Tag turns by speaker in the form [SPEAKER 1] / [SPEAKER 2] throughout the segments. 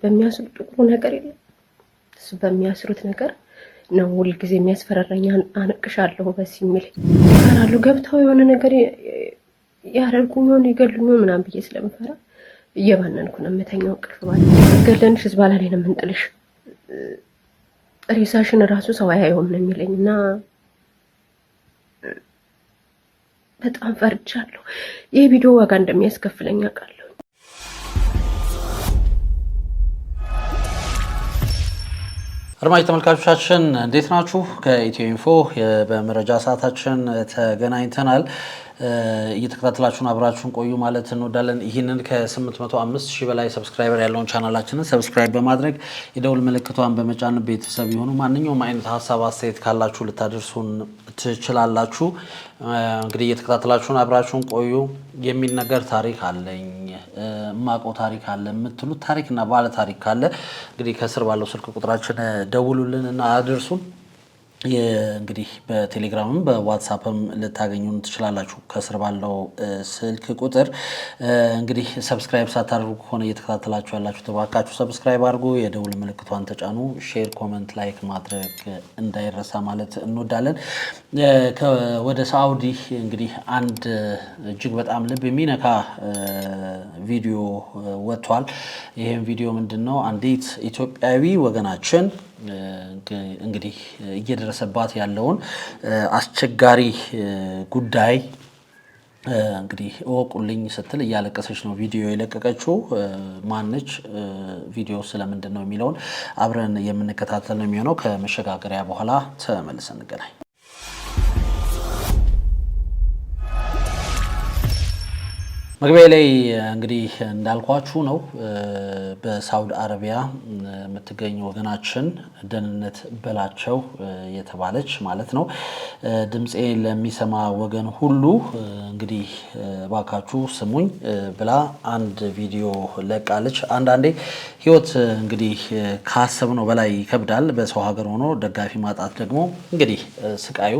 [SPEAKER 1] በሚያስሩት ጥቁሩ ነገር የለም እሱ በሚያስሩት ነገር ነው ሁል ጊዜ የሚያስፈራራኝ። አንቅሻለሁ በዚህ የሚል ይፈራሉ። ገብተው የሆነ ነገር ያደርጉኝ ሆነ ይገሉኝ ምናምን ብዬ ስለምፈራ እየባነንኩ ነው የምተኛው። እንቅልፍ ማለት ገለንሽ ዝባላ ላይ ነው የምንጥልሽ፣ ሬሳሽን ራሱ ሰው አያየውም ነው የሚለኝ እና በጣም ፈርቻለሁ። ይህ ቪዲዮ ዋጋ እንደሚያስከፍለኝ አውቃለሁ።
[SPEAKER 2] አድማጭ ተመልካቾቻችን እንዴት ናችሁ? ከኢትዮ ኢንፎ በመረጃ ሰዓታችን ተገናኝተናል። እየተከታተላችሁን አብራችሁን ቆዩ ማለት እንወዳለን። ይህንን ከ805 ሺህ በላይ ሰብስክራይበር ያለውን ቻናላችንን ሰብስክራይብ በማድረግ የደውል ምልክቷን በመጫን ቤተሰብ ይሁኑ። ማንኛውም አይነት ሀሳብ አስተያየት ካላችሁ ልታደርሱን ትችላላችሁ። እንግዲህ እየተከታተላችሁን አብራችሁን ቆዩ። የሚነገር ታሪክ አለኝ፣ ማቆ ታሪክ አለ የምትሉት ታሪክና ባለ ታሪክ ካለ እንግዲህ ከስር ባለው ስልክ ቁጥራችን ደውሉልን እና አድርሱን። እንግዲህ በቴሌግራምም በዋትስአፕም ልታገኙን ትችላላችሁ ከስር ባለው ስልክ ቁጥር። እንግዲህ ሰብስክራይብ ሳታደርጉ ከሆነ እየተከታተላችሁ ያላችሁ ተባካችሁ ሰብስክራይብ አድርጉ፣ የደውል ምልክቷን ተጫኑ፣ ሼር፣ ኮመንት፣ ላይክ ማድረግ እንዳይረሳ ማለት እንወዳለን። ወደ ሳዑዲ እንግዲህ አንድ እጅግ በጣም ልብ የሚነካ ቪዲዮ ወጥቷል። ይህም ቪዲዮ ምንድነው? አንዲት ኢትዮጵያዊ ወገናችን እንግዲህ እየደረሰባት ያለውን አስቸጋሪ ጉዳይ እንግዲህ እወቁልኝ ስትል እያለቀሰች ነው ቪዲዮ የለቀቀችው። ማነች? ቪዲዮ ስለምንድን ነው የሚለውን አብረን የምንከታተል ነው የሚሆነው። ከመሸጋገሪያ በኋላ ተመልሰን እንገናኝ። መግቢያ ላይ እንግዲህ እንዳልኳችሁ ነው በሳውዲ አረቢያ የምትገኝ ወገናችን ደህንነት በላቸው የተባለች ማለት ነው። ድምፄ ለሚሰማ ወገን ሁሉ እንግዲህ ባካችሁ ስሙኝ ብላ አንድ ቪዲዮ ለቃለች። አንዳንዴ ህይወት እንግዲህ ካሰብነው በላይ ይከብዳል። በሰው ሀገር ሆኖ ደጋፊ ማጣት ደግሞ እንግዲህ ስቃዩ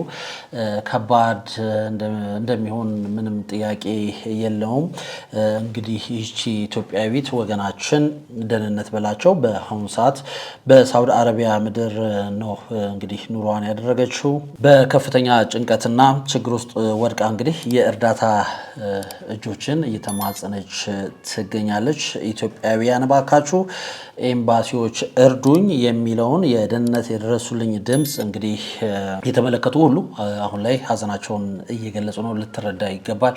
[SPEAKER 2] ከባድ እንደሚሆን ምንም ጥያቄ የለውም። እንግዲህ ይህቺ ኢትዮጵያዊት ወገናችን ደህንነት በላቸው በአሁኑ ሰዓት በሳውዲ አረቢያ ምድር ነው እንግዲህ ኑሯን ያደረገችው። በከፍተኛ ጭንቀትና ችግር ውስጥ ወድቃ እንግዲህ የእርዳታ እጆችን እየተማጸነች ትገኛለች። ኢትዮጵያውያን ባካችሁ ኤምባሲዎች እርዱኝ የሚለውን የደህንነት የደረሱልኝ ድምፅ እንግዲህ የተመለከቱ ሁሉ አሁን ላይ ሀዘናቸውን እየገለጹ ነው። ልትረዳ ይገባል፣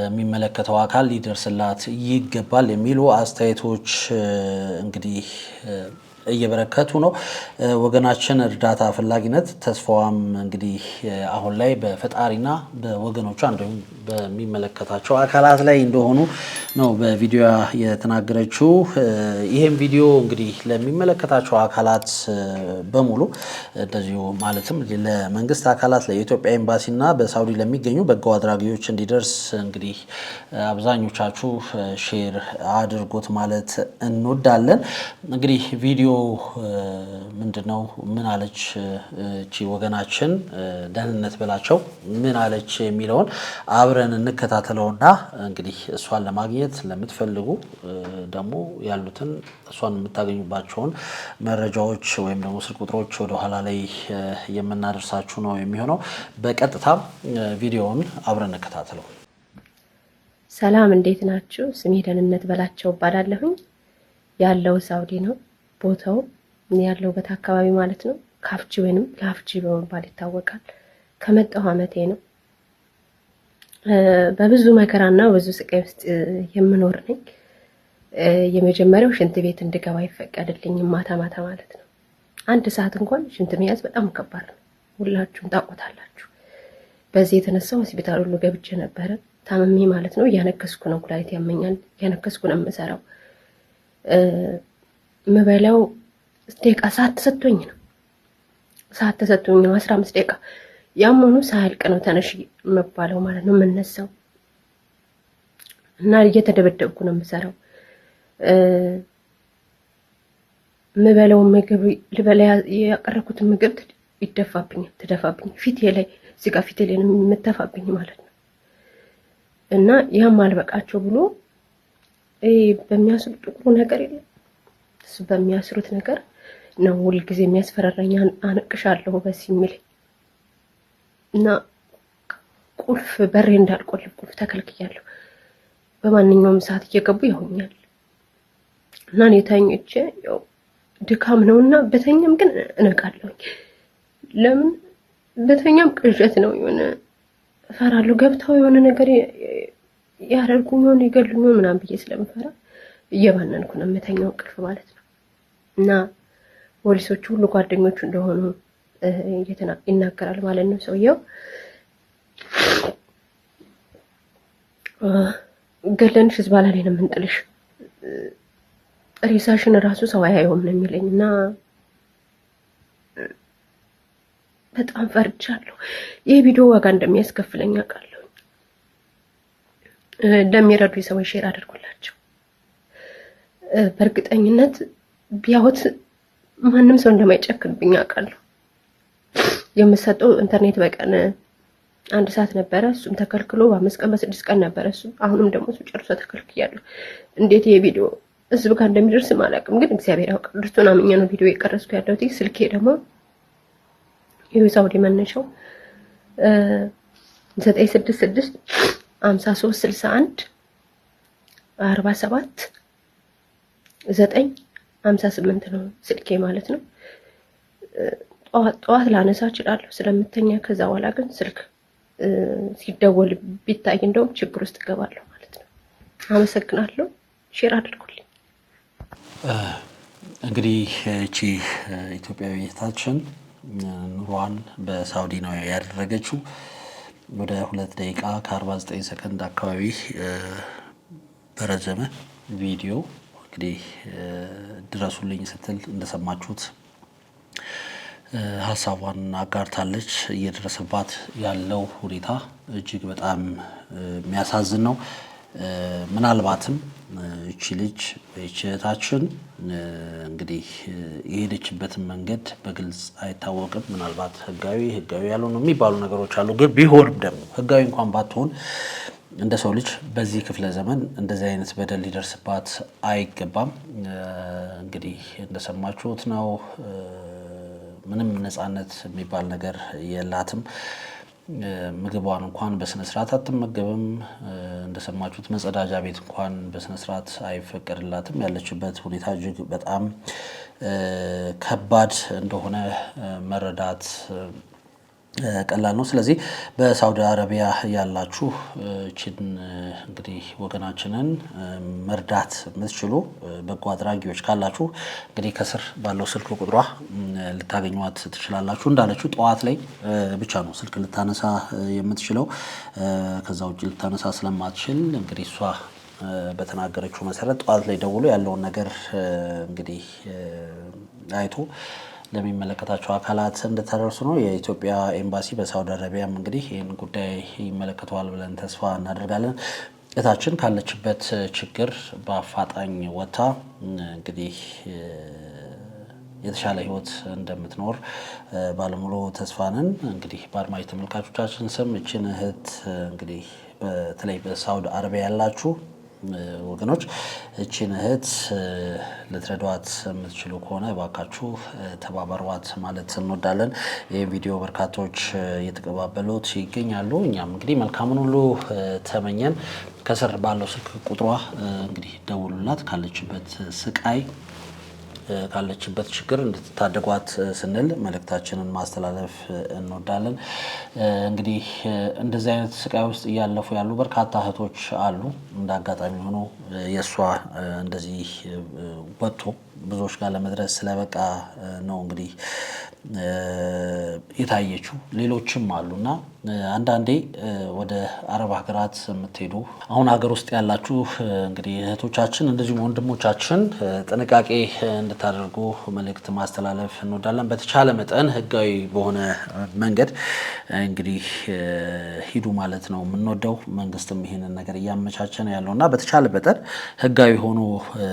[SPEAKER 2] የሚመለከተው አካል ሊደርስላት ይገባል የሚሉ አስተያየቶች እንግዲህ እየበረከቱ ነው። ወገናችን እርዳታ ፈላጊነት ተስፋዋም እንግዲህ አሁን ላይ በፈጣሪና በወገኖቿ እንዲሁም በሚመለከታቸው አካላት ላይ እንደሆኑ ነው በቪዲዮ የተናገረችው። ይህም ቪዲዮ እንግዲህ ለሚመለከታቸው አካላት በሙሉ እንደዚሁ ማለትም ለመንግስት አካላት፣ ለኢትዮጵያ ኤምባሲና በሳውዲ ለሚገኙ በጎ አድራጊዎች እንዲደርስ እንግዲህ አብዛኞቻችሁ ሼር አድርጎት ማለት እንወዳለን። እንግዲህ ቪዲዮ ምንድነው? ምን አለች እቺ ወገናችን ደህንነት በላቸው ምን አለች የሚለውን አብረን እንከታተለውና እንግዲህ እሷን ለማግኘት ለምትፈልጉ ደግሞ ያሉትን እሷን የምታገኙባቸውን መረጃዎች ወይም ደግሞ ስልክ ቁጥሮች ወደ ኋላ ላይ የምናደርሳችሁ ነው የሚሆነው። በቀጥታ ቪዲዮውን አብረን እንከታተለው።
[SPEAKER 1] ሰላም፣ እንዴት ናችሁ? ስሜ ደህንነት በላቸው እባላለሁኝ። ያለው ሳውዲ ነው። ቦታው ያለውበት አካባቢ ማለት ነው ካፍጂ ወይንም ላፍጂ በመባል ይታወቃል። ከመጣሁ ዓመቴ ነው። በብዙ መከራና ብዙ ስቃይ ውስጥ የምኖር ነኝ። የመጀመሪያው ሽንት ቤት እንድገባ አይፈቀድልኝም ማታ ማታ ማለት ነው። አንድ ሰዓት እንኳን ሽንት መያዝ በጣም ከባድ ነው። ሁላችሁም ታውቁታላችሁ። በዚህ የተነሳ ሆስፒታል ሁሉ ገብቼ ነበረ ታመሜ ማለት ነው። እያነከስኩ ነው፣ ኩላሊት ያመኛል። እያነከስኩ ነው የምሰራው። ምበላው ደቂቃ ሰዓት ተሰጥቶኝ ነው 15 ደቂቃ ያመኑ ሳያልቅ ነው ተነሽ መባለው ማለት ነው የምነሳው። እና እየተደበደብኩ ነው የምሰራው። ምበላው ምግብ ልበላ ያቀረብኩት ምግብ ትደፋብኝ ፊቴ ላይ እዚህ ጋር ፊቴ ላይ ነው የምትተፋብኝ ማለት ነው። እና ያም አልበቃቸው ብሎ በሚያስብ ጥቁሩ ነገር የለም እሱ በሚያስሩት ነገር ነው ሁልጊዜ የሚያስፈራራኝ። አነቅሻለሁ በዚህ የሚለኝ እና ቁልፍ በሬ እንዳልቆልፍ ቁልፍ ተከልክያለሁ። በማንኛውም ሰዓት እየገቡ ያውኛል እና እኔ ተኝቼ ያው ድካም ነውና በተኛም ግን እነቃለሁ። ለምን በተኛም ቅዠት ነው፣ የሆነ እፈራለሁ። ገብተው የሆነ ነገር ያደርጉኝ ሆነ ይገሉኝ ምናምን ብዬ ስለምፈራ እየባነንኩ ነው የምተኛው እንቅልፍ ማለት ነው። እና ፖሊሶቹ ሁሉ ጓደኞቹ እንደሆኑ ይናገራል ማለት ነው ሰውየው። ገለንሽ ዝባላ ላይ ነው የምንጥልሽ፣ ሬሳሽን ራሱ ሰው አያየውም ነው የሚለኝ እና በጣም ፈርቻለሁ። ይህ ቪዲዮ ዋጋ እንደሚያስከፍለኝ አውቃለሁ። ለሚረዱ ሰዎች ሼር አድርጉላቸው። በእርግጠኝነት ቢያዩት ማንም ሰው እንደማይጨክንብኝ አውቃለሁ። የምሰጠው ኢንተርኔት በቀን 1 ሰዓት ነበረ፣ እሱም ተከልክሎ በ5 ቀን በ6 ቀን ነበረ እሱ። አሁንም ደግሞ እሱ ጨርሶ ተከልክያለሁ። እንዴት ይሄ ቪዲዮ ህዝብ ጋር እንደሚደርስ አላውቅም፣ ግን እግዚአብሔር ያውቃል። እርሱን አምኜ ነው ቪዲዮ የቀረጽኩ ያለሁት። ስልኬ ደግሞ የሳውዲ መነሻው 966 53 61 47 958 ነው ስልኬ ማለት ነው። ጠዋት ላነሳ እችላለሁ ስለምተኛ። ከዛ በኋላ ግን ስልክ ሲደወል ቢታይ እንደውም ችግር ውስጥ እገባለሁ ማለት ነው። አመሰግናለሁ። ሼር አድርጉልኝ።
[SPEAKER 2] እንግዲህ እቺ ኢትዮጵያዊ እህታችን ኑሯን በሳውዲ ነው ያደረገችው። ወደ 2 ደቂቃ ከ49 ሰከንድ አካባቢ በረዘመ ቪዲዮ እንግዲህ ድረሱልኝ ስትል እንደሰማችሁት ሀሳቧን አጋርታለች። እየደረሰባት ያለው ሁኔታ እጅግ በጣም የሚያሳዝን ነው። ምናልባትም እቺ ልጅ እህታችን እንግዲህ የሄደችበትን መንገድ በግልጽ አይታወቅም። ምናልባት ህጋዊ ያልሆኑ የሚባሉ ነገሮች አሉ። ግን ቢሆንም ደግሞ ህጋዊ እንኳን ባትሆን እንደ ሰው ልጅ በዚህ ክፍለ ዘመን እንደዚህ አይነት በደል ሊደርስባት አይገባም። እንግዲህ እንደሰማችሁት ነው። ምንም ነፃነት የሚባል ነገር የላትም። ምግቧን እንኳን በስነ ስርዓት አትመገብም። እንደሰማችሁት መጸዳጃ ቤት እንኳን በስነ ስርዓት አይፈቀድላትም። ያለችበት ሁኔታ እጅግ በጣም ከባድ እንደሆነ መረዳት ቀላል ነው። ስለዚህ በሳውዲ አረቢያ ያላችሁ እቺን እንግዲህ ወገናችንን መርዳት የምትችሉ በጎ አድራጊዎች ካላችሁ እንግዲህ ከስር ባለው ስልክ ቁጥሯ ልታገኟት ትችላላችሁ። እንዳለችው ጠዋት ላይ ብቻ ነው ስልክ ልታነሳ የምትችለው። ከዛ ውጭ ልታነሳ ስለማትችል እንግዲህ እሷ በተናገረችው መሰረት ጠዋት ላይ ደውሎ ያለውን ነገር እንግዲህ አይቶ ለሚመለከታቸው አካላት እንድታደርሱ ነው። የኢትዮጵያ ኤምባሲ በሳውዲ አረቢያም እንግዲህ ይህን ጉዳይ ይመለከተዋል ብለን ተስፋ እናደርጋለን። እህታችን ካለችበት ችግር በአፋጣኝ ወጥታ እንግዲህ የተሻለ ሕይወት እንደምትኖር ባለሙሉ ተስፋ ነን። እንግዲህ በአድማጭ ተመልካቾቻችን ስም እችን እህት እንግዲህ በተለይ በሳውዲ አረቢያ ያላችሁ ወገኖች እቺን እህት ልትረዷት የምትችሉ ከሆነ እባካችሁ ተባበሯት ማለት እንወዳለን። ይህ ቪዲዮ በርካቶች እየተቀባበሉት ይገኛሉ። እኛም እንግዲህ መልካምን ሁሉ ተመኘን። ከስር ባለው ስልክ ቁጥሯ እንግዲህ ደውሉላት። ካለችበት ስቃይ ካለችበት ችግር እንድትታደጓት ስንል መልእክታችንን ማስተላለፍ እንወዳለን። እንግዲህ እንደዚህ አይነት ስቃይ ውስጥ እያለፉ ያሉ በርካታ እህቶች አሉ። እንደ አጋጣሚ ሆኖ የእሷ እንደዚህ ወጥቶ ብዙዎች ጋር ለመድረስ ስለበቃ ነው እንግዲህ የታየችው። ሌሎችም አሉና አንዳንዴ ወደ አረብ ሀገራት የምትሄዱ አሁን ሀገር ውስጥ ያላችሁ እንግዲህ እህቶቻችን እንደዚሁም ወንድሞቻችን ጥንቃቄ እንድታደርጉ መልእክት ማስተላለፍ እንወዳለን። በተቻለ መጠን ህጋዊ በሆነ መንገድ እንግዲህ ሂዱ ማለት ነው የምንወደው። መንግስትም ይሄንን ነገር እያመቻቸ ነው ያለውና በተቻለ መጠን ህጋዊ ሆኖ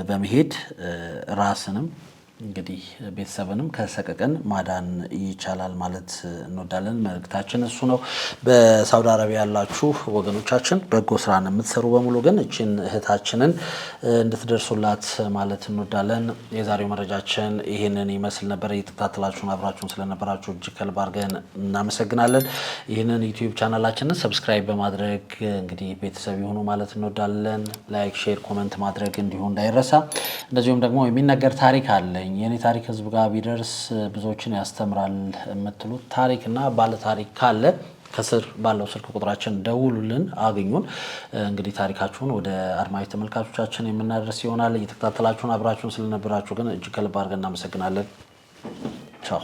[SPEAKER 2] በመሄድ ራስንም እንግዲህ ቤተሰብንም ከሰቀቀን ማዳን ይቻላል ማለት እንወዳለን። መልእክታችን እሱ ነው። በሳውዲ አረቢያ ያላችሁ ወገኖቻችን በጎ ስራን የምትሰሩ በሙሉ ግን እችን እህታችንን እንድትደርሱላት ማለት እንወዳለን። የዛሬው መረጃችን ይህንን ይመስል ነበር። እየተከታተላችሁን አብራችሁን ስለነበራችሁ እጅግ ከልብ አድርገን እናመሰግናለን። ይህንን ዩቲዩብ ቻናላችንን ሰብስክራይብ በማድረግ እንግዲህ ቤተሰብ ይሁኑ ማለት እንወዳለን። ላይክ፣ ሼር፣ ኮመንት ማድረግ እንዲሁ እንዳይረሳ። እንደዚሁም ደግሞ የሚነገር ታሪክ አለ የኔ ታሪክ ህዝብ ጋር ቢደርስ ብዙዎችን ያስተምራል የምትሉት ታሪክና ባለ ታሪክ ካለ ከስር ባለው ስልክ ቁጥራችን ደውሉልን፣ አግኙን። እንግዲህ ታሪካችሁን ወደ አድማጭ ተመልካቾቻችን የምናደርስ ይሆናል። እየተከታተላችሁን አብራችሁን ስለነበራችሁ ግን እጅግ ከልብ አድርገን እናመሰግናለን። ቻው።